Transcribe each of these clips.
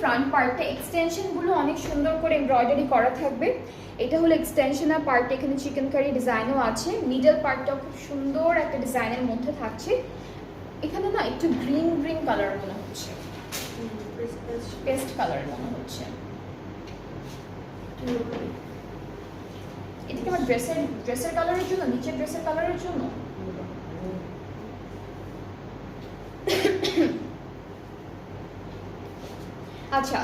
Front পার্টটা, extension গুলো অনেক সুন্দর করে এমব্রয়ডারি করা থাকবে। এটা হলো এক্সটেনশনাল পার্ট, এখানে চিকেন কারি ডিজাইনও আছে। মিডল পার্টটাও খুব সুন্দর একটা ডিজাইনের মধ্যে থাকছে। এখানে না একটু গ্রিন গ্রিন কালার মনে হচ্ছে, পেস্ট কালার মনে হচ্ছে। এটা কি আমার ড্রেসের কালারের জন্য, নিচের ড্রেসের কালারের জন্য? আচ্ছা,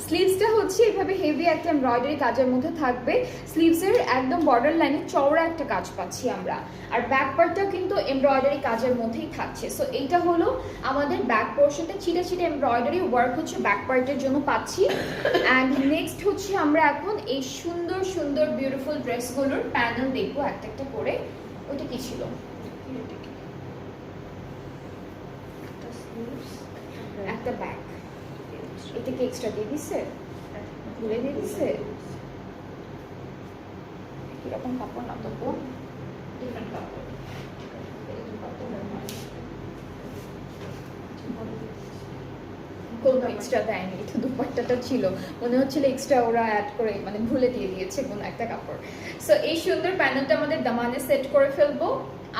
স্লিভসটা হচ্ছে এভাবে হেভি একটা এমব্রয়ডারি কাজের মধ্যে থাকবে। স্লিভসের একদম বর্ডার লাইনে চওড়া একটা কাজ পাচ্ছি আমরা, আর ব্যাক পার্টটা কিন্তু এমব্রয়ডারি কাজের মধ্যেই থাকছে। সো এইটা হলো আমাদের ব্যাক পোর্শনটা, ছিটে ছিটে এমব্রয়ডারি ওয়ার্ক হচ্ছে ব্যাক পার্টের জন্য পাচ্ছি। অ্যান্ড নেক্সট হচ্ছে আমরা এখন এই সুন্দর সুন্দর বিউটিফুল ড্রেসগুলোর প্যানেল দেখবো একটা একটা করে। ওইটা কি ছিল? একটা ব্যাগ, এটা কি এক্সট্রা দিয়ে দিচ্ছে? ভুলে দিয়ে দিচ্ছে? কিরকম কাপড় না তো, ডিফারেন্ট কাপড়। কোনো এক্সট্রা দেয়নি, এটা দুপাট্টাটা ছিল, মনে হচ্ছিল এক্সট্রা ওরা অ্যাড করে মানে ভুলে দিয়ে দিয়েছে কোনো একটা কাপড়। সো এই সুন্দর প্যানেলটা আমাদের দামানে সেট করে ফেলবো।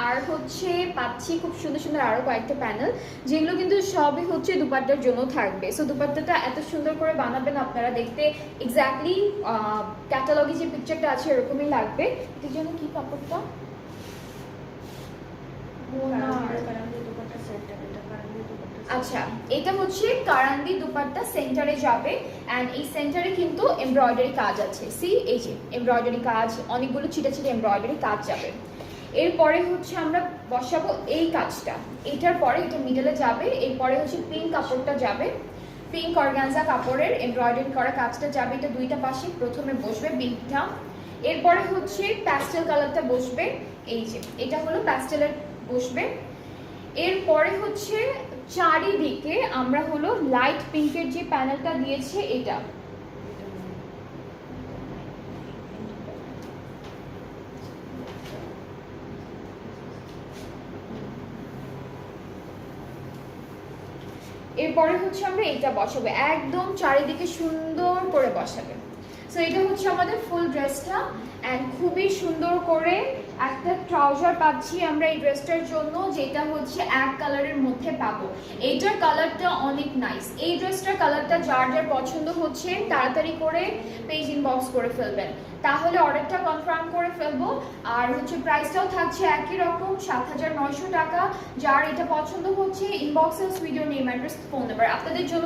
আর হচ্ছে পাচ্ছি খুব সুন্দর সুন্দর আরো কয়েকটা প্যানেল, যেগুলো কিন্তু সবই হচ্ছে দুপাট্টার জন্য থাকবে। সো দুপাট্টাটা এত সুন্দর করে বানাবেন আপনারা, দেখতে এক্স্যাক্টলি ক্যাটালগে যে পিকচারটা আছে এরকমই লাগবে। এটার জন্য কি কাপড়টা? আচ্ছা, এটা হচ্ছে কারান্দি দুপাট্টা, সেন্টারে যাবে। অ্যান্ড এই সেন্টারে কিন্তু এমব্রয়ডারি কাজ আছে। সি, এই যে এমব্রয়ডারি কাজ, অনেকগুলো ছিটে ছিটে এমব্রয়ডারি কাজ যাবে। এরপরে হচ্ছে আমরা বসাবো এই কাজটা, এটার পরে এটা মিডলে যাবে। এরপরে হচ্ছে পিঙ্ক কাপড়টা যাবে, পিঙ্ক অর্গানজা কাপড়ের এমব্রয়ডারি করা কাজটা যাবে। এটা দুইটা পাশে প্রথমে বসবে পিঙ্কটা, এরপরে হচ্ছে প্যাস্টেল কালারটা বসবে। এই যে এটা হলো প্যাস্টেলের বসবে। এরপরে হচ্ছে চারিদিকে আমরা হলো লাইট পিঙ্কের যে প্যানেলটা দিয়েছে এটা, এরপরে হচ্ছে আমরা এটা বসাবো, একদম চারিদিকে সুন্দর করে বসাবে। সো এটা হচ্ছে আমাদের ফুল ড্রেসটা। অ্যান্ড খুবই সুন্দর করে একটা ট্রাউজার পাচ্ছি আমরা এই ড্রেসটার জন্য, যেটা হচ্ছে এক কালারের মধ্যে পাবো। এইটার কালারটা অনেক নাইস। এই ড্রেসটার কালারটা যার যার পছন্দ হচ্ছে তাড়াতাড়ি করে পেজ ইনবক্স করে ফেলবেন, তাহলে অর্ডারটা কনফার্ম করে ফেলবো। আর হচ্ছে প্রাইসটাও থাকছে একই রকম, ৭,৯০০ টাকা। যার এটা পছন্দ হচ্ছে ইনবক্সে video name, address, phone number আপনাদের জন্য